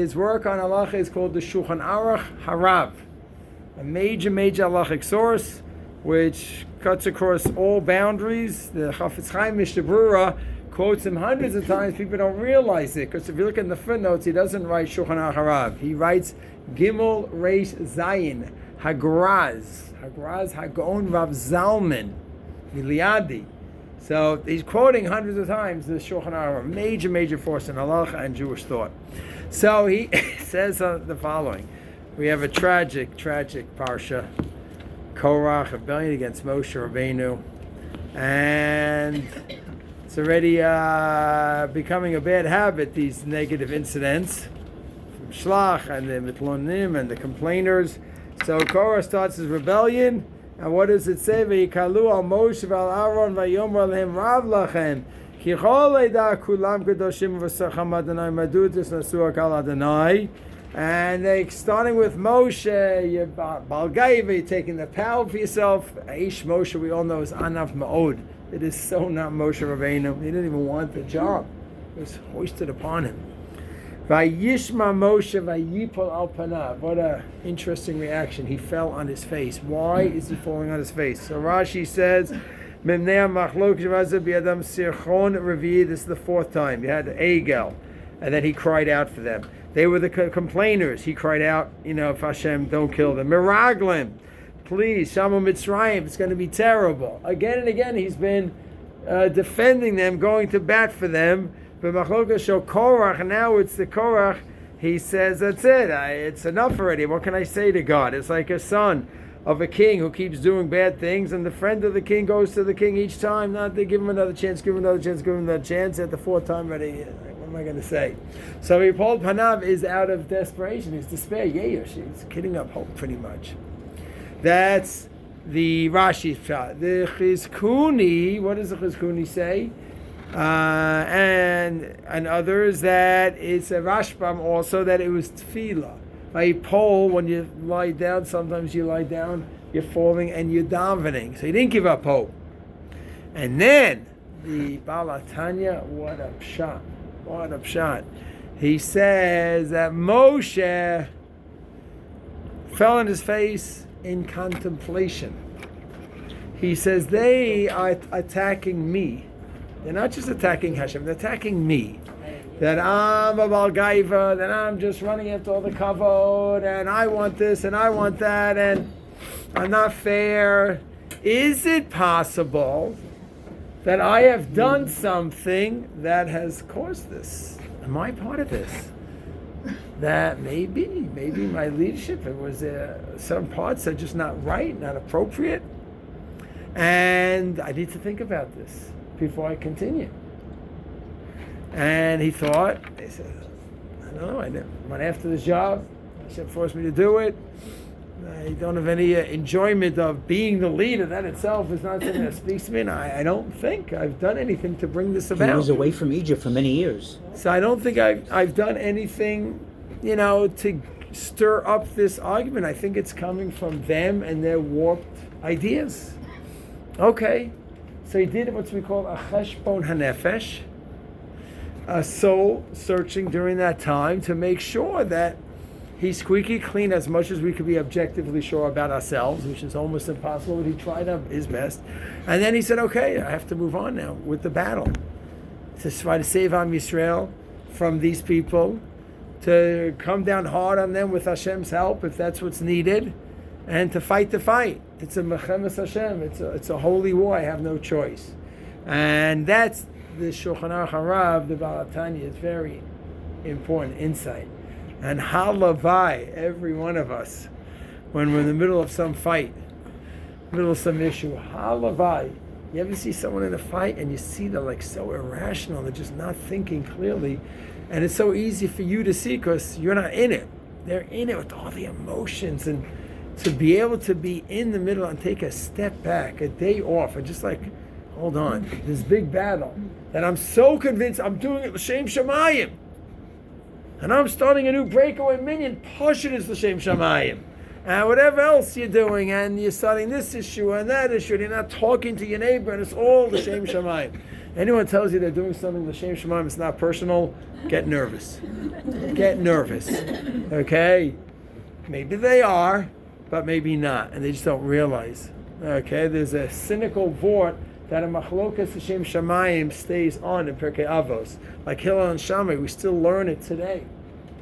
his work on halacha is called the Shulchan Aruch Harav, a major halachic source which cuts across all boundaries. The Chafetz Chaim Mishnah Berurah quotes him hundreds of times. People don't realize it, because if you look in the footnotes, he doesn't write Shulchan Aruch Harav. He writes Gimel Reish Zayin Hagraz Hagon Rav Zalman Miliadi. So he's quoting hundreds of times the Shulchan Aruch, major force in halacha and Jewish thought. So he says the following: we have a tragic parsha, Korach, rebellion against Moshe Rabbeinu, and it's already becoming a bad habit, these negative incidents from Shlach and the Mitlonim and the complainers. So Korach starts his rebellion, and what does it say? V'yikalu al Moshe v'al Aaron v'yomer lehem rav lachem ki chol eda kulam kedoshim v'sacham Adonai madutis nasuak al Adonai. And they starting with Moshe, you're Balgaiva, you're taking the power for yourself. Aish Moshe, we all know, is Anaf Ma'od. It is so not Moshe Rabbeinu. He didn't even want the job. It was hoisted upon him. Vayishma Moshe vayipol al panav. What a interesting reaction. He fell on his face. Why is he falling on his face? So Rashi says, Memnei machlok shvaza biyadam sirchon revi. This is the fourth time. You had Egel, and then he cried out for them. They were the complainers. He cried out, if Hashem, don't kill them. Miraglim, please, Shamu Mitzrayim, it's going to be terrible. Again and again, he's been defending them, going to bat for them. But Machloka show Korach, now it's the Korach. He says, that's it. It's enough already. What can I say to God? It's like a son of a king who keeps doing bad things, and the friend of the king goes to the king each time. Not they give him another chance, give him another chance, give him another chance. At the fourth time, ready. What am I going to say? So Yipol Panav is out of desperation. He's despair. He's kidding up hope pretty much. That's the Rashi shot. The Chizkuni, what does the Chizkuni say? And others that it's a Rashbam also that it was tefillah. By pole, when you lie down, sometimes you lie down, you're falling and you're davening. So he didn't give up hope. And then the Balatanya, what a pshat. He says that Moshe fell on his face in contemplation. He says they are attacking me. They're not just attacking Hashem, they're attacking me. That I'm a Balgaiva, that I'm just running after all the kavod, and I want this and I want that, and I'm not fair. Is it possible that I have done something that has caused this? Am I part of this? That maybe my leadership, it was some parts are just not right, not appropriate, and I need to think about this before I continue. And he thought, he said, I don't know, I went after this job, Hashem forced me to do it. I don't have any enjoyment of being the leader. That itself is not something that speaks to me, and I don't think I've done anything to bring this about. He was away from Egypt for many years. So I don't think I've done anything, to stir up this argument. I think it's coming from them and their warped ideas. Okay, so he did what we call a cheshbon hanefesh, a soul searching during that time to make sure that he's squeaky clean as much as we could be objectively sure about ourselves, which is almost impossible, but he tried his best. And then he said, okay, I have to move on now with the battle. To try to save Am Yisrael from these people, to come down hard on them with Hashem's help, if that's what's needed, and to fight the fight. It's a Mechemes Hashem, it's a holy war, I have no choice. And that's the Shulchan Aruch Harav, the Balatanya, is very important insight. And halavai, every one of us, when we're in the middle of some fight, middle of some issue, halavai. You ever see someone in a fight and you see they're like so irrational, they're just not thinking clearly, and it's so easy for you to see because you're not in it. They're in it with all the emotions, and to be able to be in the middle and take a step back, a day off, and just like, hold on, this big battle that I'm so convinced I'm doing it l'shem shamayim. And I'm starting a new breakaway minyan. Push it is l'shem shamayim. And whatever else you're doing, and you're starting this issue and that issue, and you're not talking to your neighbor, and it's all l'shem shamayim. Anyone tells you they're doing something l'shem shemaim, it's not personal, get nervous. Get nervous. Okay? Maybe they are, but maybe not, and they just don't realize. Okay? There's a cynical vort that a machlokas l'shem shamayim stays on in Pirkei Avos. Like Hillel and Shammai, we still learn it today.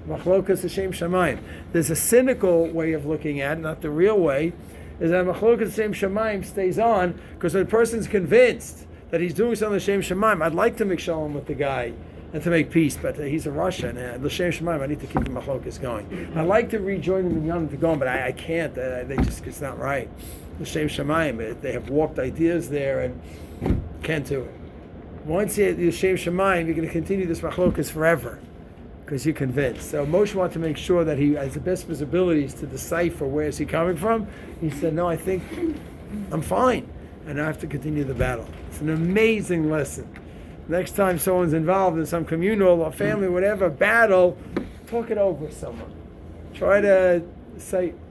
Machlokas l'shem shamayim. There's a cynical way of looking at it, not the real way, is that Machlokas l'shem shamayim stays on because when a person's convinced that he's doing something l'shem shamayim, I'd like to make shalom with the guy and to make peace, but he's a Russian, and l'shem shamayim, I need to keep the Machlokas going. I'd like to rejoin them in Yom to go on, but I can't. It's not right. L'shem shamayim, they have warped ideas there and can't do it. Once you l'shem shamayim, you're going to continue this Machlokas forever, because you're convinced. So Moshe wanted to make sure that he has the best of his abilities to decipher where is he coming from. He said, no, I think I'm fine, and I have to continue the battle. It's an amazing lesson. Next time someone's involved in some communal or family, whatever, battle, talk it over with someone. Try to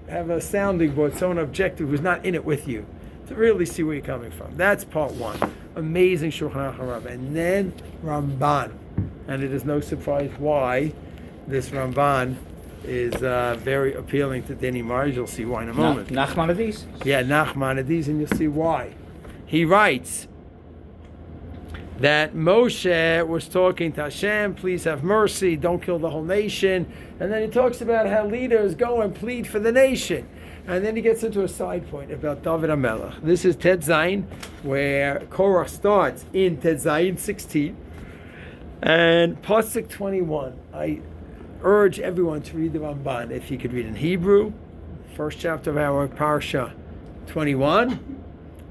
have a sounding board, someone objective who's not in it with you, to really see where you're coming from. That's part one. Amazing Shulchan Aruch. And then Ramban. And it is no surprise why this Ramban is very appealing to Danny Mars. You'll see why in a moment. Nachmanides? Yeah, Nachmanides, and you'll see why. He writes that Moshe was talking to Hashem, please have mercy, don't kill the whole nation. And then he talks about how leaders go and plead for the nation. And then he gets into a side point about David HaMelech. This is Ted Zayin, where Korach starts in Ted Zayin 16. And Pasuk 21, I urge everyone to read the Ramban. If you could read in Hebrew, first chapter of our Parsha 21.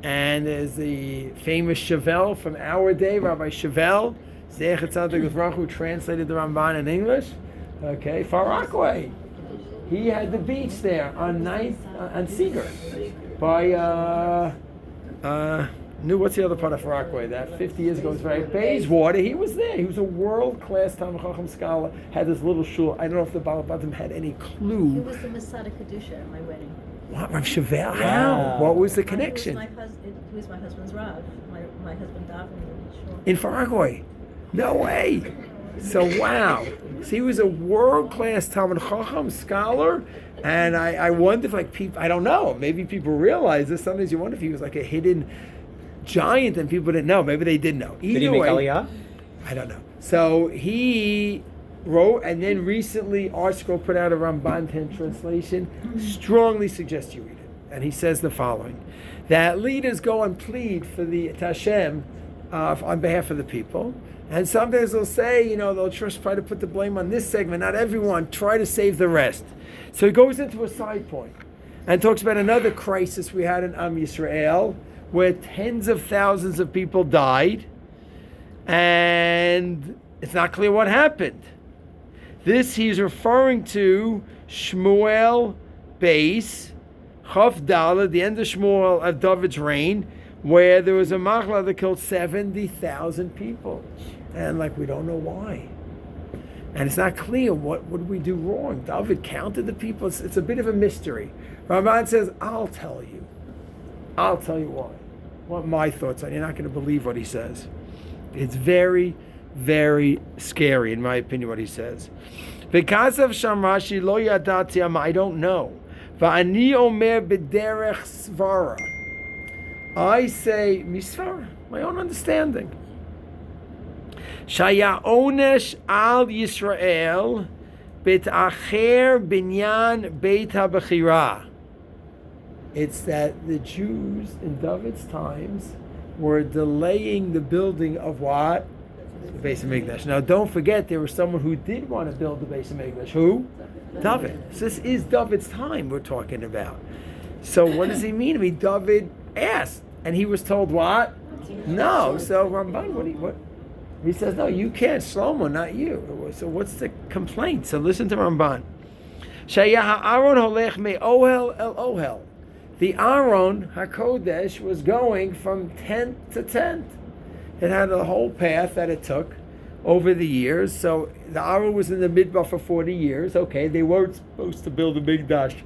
And there's the famous Chevelle from our day, Rabbi Chevelle, Zecher Tzaddik Livracha, who translated the Ramban in English. Okay, Far Rockaway. He had the beach there on 9th, on Seeger, by, what's the other part of Far Rockaway? That 50 years ago was very Bayswater. He was there. He was a world-class Talmud Chacham scholar. Had this little shul. I don't know if the Baal Batim had any clue. He was the Masada Kedusha at my wedding. What, Rav Chevelle? How? What was the connection? He was my husband's Rav. My husband Davin. Sure. In Far Rockaway? No way. So wow. So he was a world-class Talmud Chacham scholar, and I wonder if people, I don't know, maybe people realize this. Sometimes you wonder if he was like a hidden giant and people didn't know. Maybe they did know. Either Did he make way, Aliyah? I don't know. So he wrote, and then recently ArtScroll put out a Ramban 10 translation. Strongly suggest you read it. And he says the following, that leaders go and plead for the Hashem on behalf of the people. And sometimes they'll say, they'll just try to put the blame on this segment, not everyone, try to save the rest. So he goes into a side point and talks about another crisis we had in Am Yisrael, where tens of thousands of people died, and it's not clear what happened. This he's referring to Shmuel Beis, Chaf Daled, the end of Shmuel of David's reign, where there was a machla that killed 70,000 people. And we don't know why. And it's not clear what did we do wrong. David counted the people. It's a bit of a mystery. Ramban says, I'll tell you why. What my thoughts are. You're not going to believe what he says. It's very, very scary, in my opinion, what he says. Because of Shamrashi lo yadati, I don't know. Va'ani omer b'derech svara. I say misvara, my own understanding. Shaya onesh al Yisrael b'tacher binyan beit habechira. It's that the Jews in David's times were delaying the building of what? The Beis Mikdash. Now don't forget, there was someone who did want to build the Beis Mikdash. Who? David. So this is David's time we're talking about. So what does he mean? I mean, David asked, and he was told what? No. So Ramban, what? He says, no, you can't. Shlomo, not you. So what's the complaint? So listen to Ramban. Shaya Aaron holech me ohel el ohel. The Aaron HaKodesh was going from tent to tent. It had a whole path that it took over the years. So the Aaron was in the Midbar for 40 years. Okay, they weren't supposed to build a Mikdash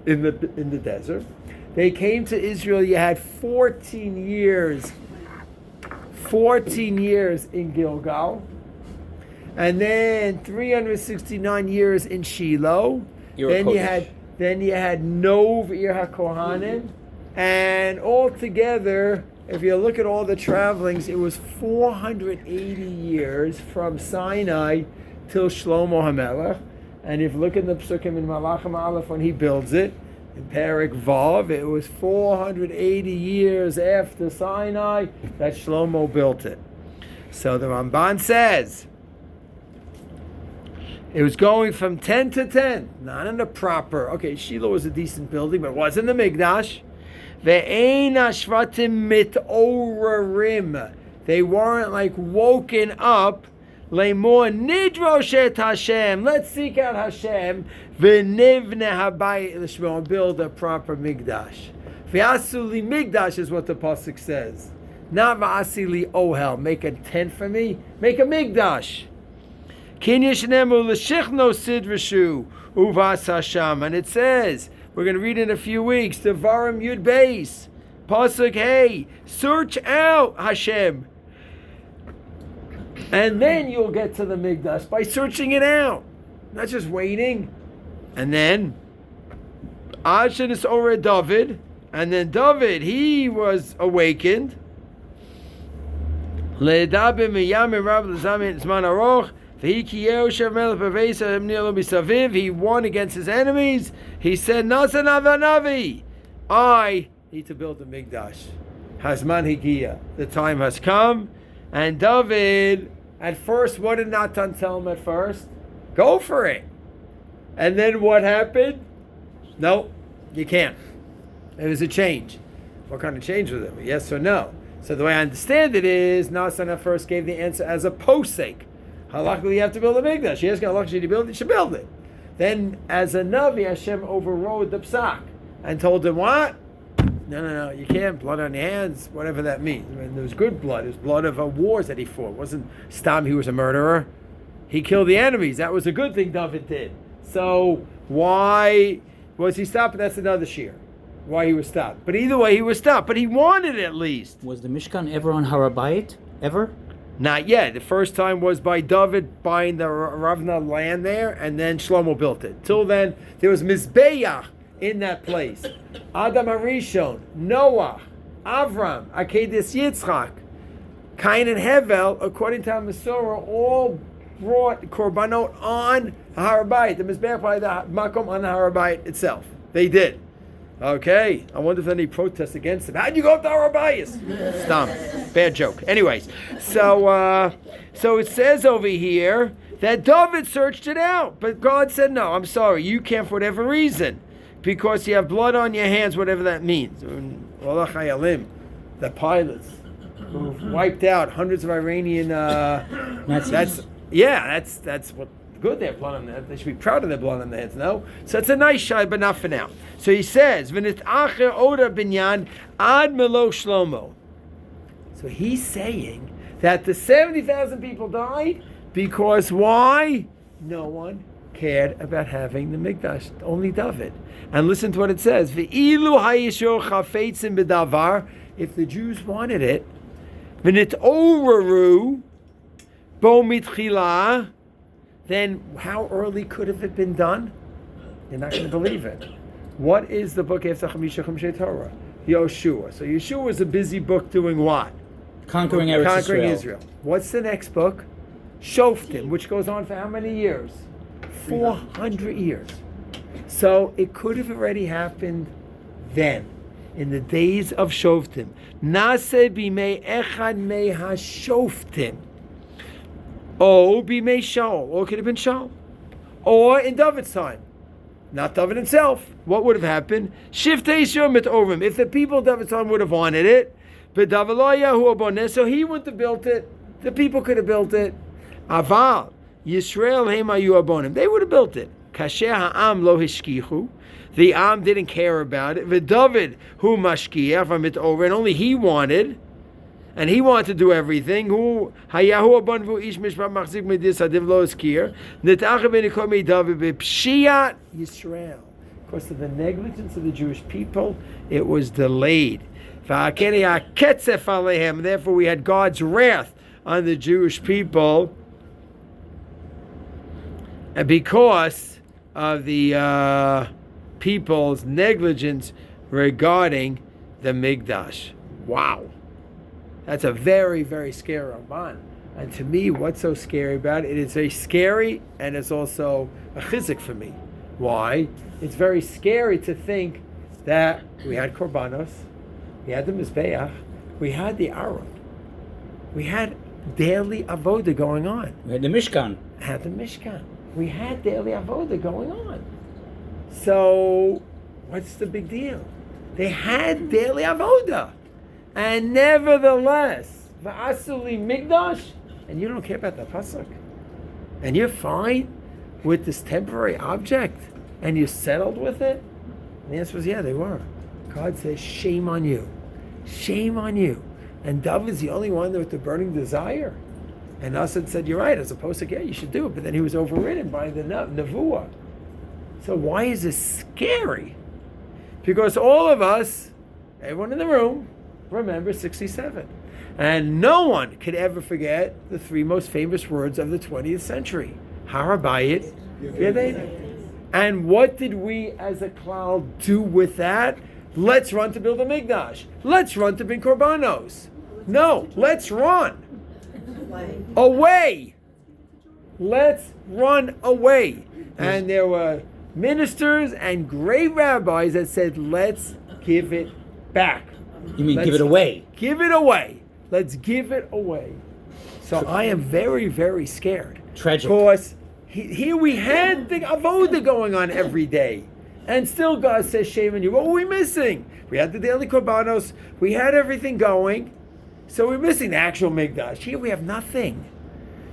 in the desert. They came to Israel. You had 14 years 14 years in Gilgal, and then 369 years in Shiloh. Then you had Nov Ir HaKohanim, and altogether, if you look at all the travelings, it was 480 years from Sinai till Shlomo HaMelech. And if you look at the Psukim in Malachim Aleph when he builds it, in Perek Vav, it was 480 years after Sinai that Shlomo built it. So the Ramban says, it was going from 10 to 10, not in the proper. Okay, Shiloh was a decent building, but it wasn't the Mikdash. Ve'ein hashvatim mitorarim. They weren't like woken up. Le'mor nidrosh et Hashem. Let's seek out Hashem. Ve'nivne habayit l'shmo. Build a proper Mikdash. Ve'asuli Mikdash is what the pasuk says. Not va'asili ohel. Make a tent for me. Make a Mikdash. And it says, we're going to read in a few weeks, Devarim Yud Beis, Pasuk Hey, search out Hashem. And then you'll get to the Mikdash by searching it out, not just waiting. And then, Ashen is over David, and then David, he was awakened. He won against his enemies. He said, Navi, I need to build a Mikdash. Hazman Higia. The time has come. And David, at first, what did Natan tell him at first? Go for it. And then what happened? No, you can't. It was a change. What kind of change was it? Yes or no? So the way I understand it is, Natan at first gave the answer as a posek. Halachically, you have to build a Mikdash. He has got halachically to build it, you should build it. Then, as a Navi, Hashem overrode the psak and told him, what? No, you can't. Blood on your hands, whatever that means. I mean, there was good blood. It was blood of wars that he fought. It wasn't Stam, he was a murderer. He killed the enemies. That was a good thing David did. So, why was he stopped? That's another shear. Why he was stopped. But either way, he was stopped. But he wanted it at least. Was the Mishkan ever on Harabayit? Ever? Not yet. The first time was by David buying the Ravna land there, and then Shlomo built it. Till then, there was Mizbeach in that place. Adam HaRishon, Noah, Avram, Akedis Yitzchak, Cain and Hevel, according to Masorah, all brought Korbanot on Harabayit. The Mizbeach by the Makom on the Harabayit itself. They did. Okay, I wonder if any protests against it. How'd you go up to Arabayas? Stam. Bad joke. Anyways, so it says over here that David searched it out, but God said, no, I'm sorry, you can't for whatever reason, because you have blood on your hands, whatever that means. The pilots who wiped out hundreds of Iranian Nazis. That's what good they have blood on their hands. They should be proud of their blood on their hands, no? So it's a nice shy, but not for now. So he says, V'nit acher oda binyan ad melo Shlomo. So he's saying that the 70,000 people died because why? No one cared about having the Mikdash. Only David. And listen to what it says. V'ilu hayishor chafetzim b'davar. If the Jews wanted it, v'nit oraru bo mitchila, then how early could have it been done? You're not going to believe it. What is the book after Chamisha Chumshei Torah? Yoshua. So Yeshua is a busy book doing what? Conquering Israel. What's the next book? Shoftim, which goes on for how many years? 400 years. So it could have already happened then, in the days of Shoftim. Nase bimei echad mei ha-shoftim. Oh, bimei Shaul. Or it could have been Shaul. Or in David's time. Not David himself. What would have happened? Shiftei Shomit Ovim. If the people of David's time would have wanted it, but David lo yahu aboneh, so he wouldn't have built it. The people could have built it. Aval Yisrael hemayu abonim. They would have built it. Kasher ha'am lo hishkichu. The Am didn't care about it. V'David hu mashkiach v'mit over, and only he wanted. And he wanted to do everything. Who hayahu abon vu ish mishpat machzik medis adiv lo eskir. Netach ben ikom David b'pshiat Yisrael. because of the negligence of the Jewish people, it was delayed. Therefore, we had God's wrath on the Jewish people, and because of the people's negligence regarding the Mikdash. Wow. That's a very, very scary Ramban. And to me, what's so scary about it? It's very scary, and it's also a chizik for me. Why? It's very scary to think that we had korbanos, we had the Mizbeach, we had the Aron, we had daily avodah going on. We had the Mishkan. Had the Mishkan. We had daily avodah going on. So, what's the big deal? They had daily avodah, and nevertheless, va'asuli Mikdash, and you don't care about the pasuk, and you're fine with this temporary object, and you settled with it. And the answer was, yeah, they were. God says, shame on you, shame on you. And David's the only one with the burning desire. And Asad said, you're right, as opposed to, yeah, you should do it. But then he was overridden by the Nevuah. So why is this scary? Because all of us, everyone in the room, remember 67. And no one could ever forget the three most famous words of the 20th century. Harabayit, Yadayna. And what did we as a cloud do with that? Let's run to build a Mikdash. Let's run to bring Korbanos. No, let's run away. Let's run away. And there were ministers and great rabbis that said, let's give it back. You mean give it away? Give it away. Let's give it away. So I am very, very scared. Tragic. Because here we had the avodah going on every day. And still God says, shame on you. What were we missing? We had the daily korbanos. We had everything going. So we're missing the actual Mikdash. Here we have nothing.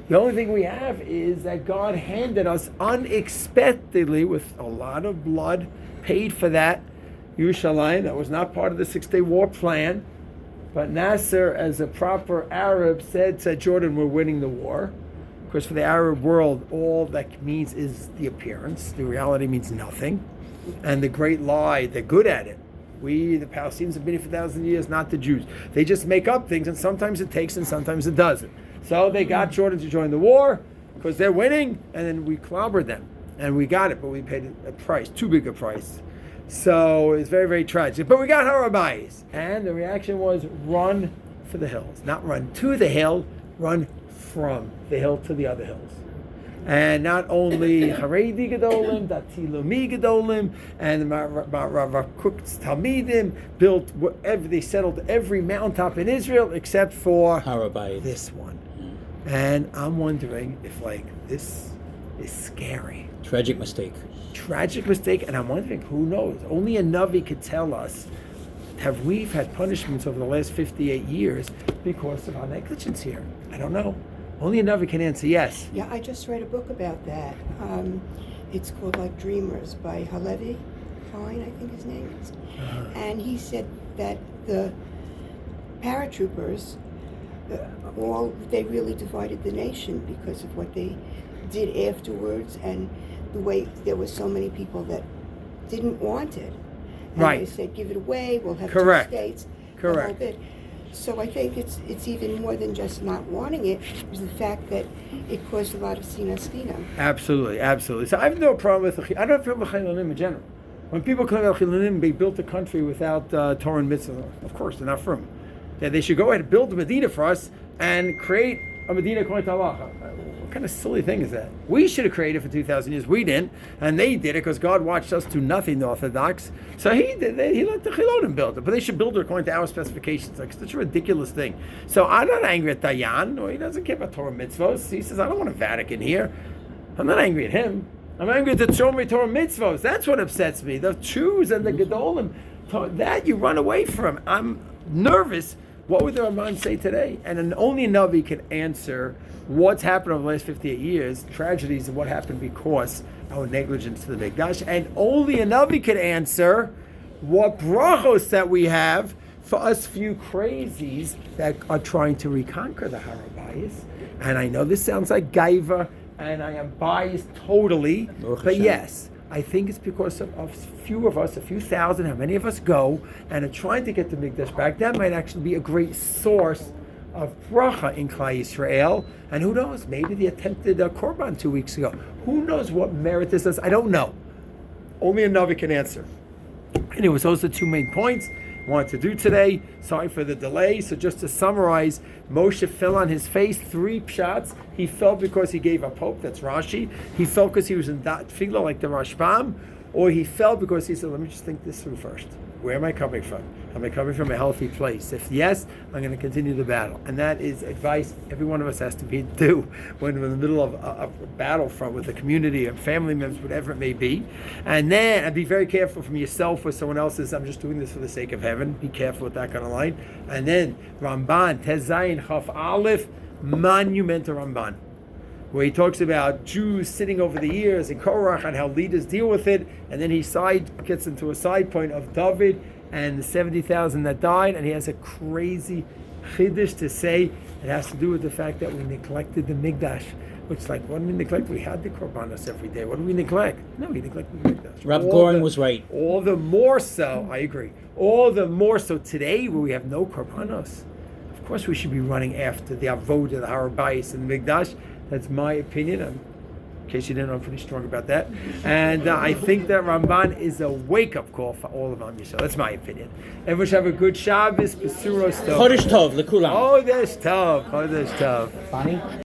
The only thing we have is that God handed us unexpectedly, with a lot of blood, paid for that, Yerushalayim. That was not part of the 6-day war plan. But Nasser, as a proper Arab, said Jordan, we're winning the war. Because for the Arab world, all that means is the appearance. The reality means nothing. And the great lie, they're good at it. We, the Palestinians, have been here for 1,000 years, not the Jews. They just make up things, and sometimes it takes and sometimes it doesn't. So they got Jordan to join the war because they're winning, and then we clobbered them. And we got it, but we paid a price, too big a price. So it's very, very tragic. But we got Harabayis. And the reaction was run for the hills. Not run to the hill, run from the hill to the other hills. And not only Haredi Gedolim, Dati Lumi Gedolim, and Ravakuk's Talmidim built whatever, they settled every mountaintop in Israel except for Harabayit. This one. And I'm wondering if this is scary. Tragic mistake. Tragic mistake, and I'm wondering, who knows? Only a Navi could tell us, have we had punishments over the last 58 years because of our negligence here? I don't know. Only a Navi can answer yes. Yeah, I just read a book about that. It's called Dreamers by Halevi Klein, I think his name is. And he said that the paratroopers, they really divided the nation because of what they did afterwards, and the way there were so many people that didn't want it. And right. They said, give it away, we'll have Correct. 2 states. Correct. So I think it's even more than just not wanting it. It's the fact that it caused a lot of sinas dinam. Absolutely, absolutely. So I have no problem with, I don't have a problem with chilunim in general. When people claim about chilunim, they built a country without Torah and mitzvah. Of course, they're not from. Yeah, they should go ahead and build a Medina for us and create a Medina according to Allah. What kind of silly thing is that? We should have created for 2,000 years. We didn't, and they did it because God watched us do nothing, the Orthodox. So he did. He let the Chilonim build it, but they should build it according to our specifications. Like, it's such a ridiculous thing. So I'm not angry at Dayan, or he doesn't care about Torah mitzvos. He says, I don't want a Vatican here. I'm not angry at him. I'm angry at the Torah mitzvos. That's what upsets me. The Jews and the Gedolim, that you run away from. I'm nervous. What would the Ramban say today? And only a Navi can answer what's happened over the last 58 years, tragedies of what happened because our negligence to the Mikdash. And only a Navi can answer what brachos that we have for us few crazies that are trying to reconquer the Harabayis. And I know this sounds like gaiva, and I am biased totally, but yes, I think it's because of a few of us, a few thousand, how many of us go and are trying to get the Mikdash back. That might actually be a great source of bracha in Klal Yisrael. And who knows, maybe they attempted a korban 2 weeks ago. Who knows what merit this is? I don't know. Only a Navi can answer. Anyway, those are the 2 main points I wanted to do today. Sorry for the delay. So just to summarize, Moshe fell on his face, 3 pshat. He fell because he gave up hope. That's Rashi. He fell because he was in that tefillah like the Rashbam. Or he fell because he said, let me just think this through first. Where am I coming from? Am I coming from a healthy place? If yes, I'm going to continue the battle. And that is advice every one of us has to do when we're in the middle of a battlefront with a community and family members, whatever it may be. And then, and be very careful from yourself or someone else's, I'm just doing this for the sake of heaven. Be careful with that kind of line. And then, Ramban, Tezayin Chaf Aleph, monumental Ramban, where he talks about Jews sitting over the years in Korach and how leaders deal with it, and then he gets into a side point of David and the 70,000 that died, and he has a crazy chiddush to say. It has to do with the fact that we neglected the Mikdash. Which, like, what did we neglect? We had the korbanos every day. What did we neglect? No, we neglected the Mikdash. Rav Goren was right. All the more so, I agree. All the more so today, where we have no korbanos. Of course, we should be running after the avodah, the harabais, and the Mikdash. That's my opinion. In case you didn't know, I'm pretty strong about that. And I think that Ramban is a wake-up call for all of Am Yisrael. That's my opinion. Everyone should have a good Shabbos. Besuros Tov. Chodesh Tov, lekulam. Chodesh Tov. Chodesh Tov. Bonnie?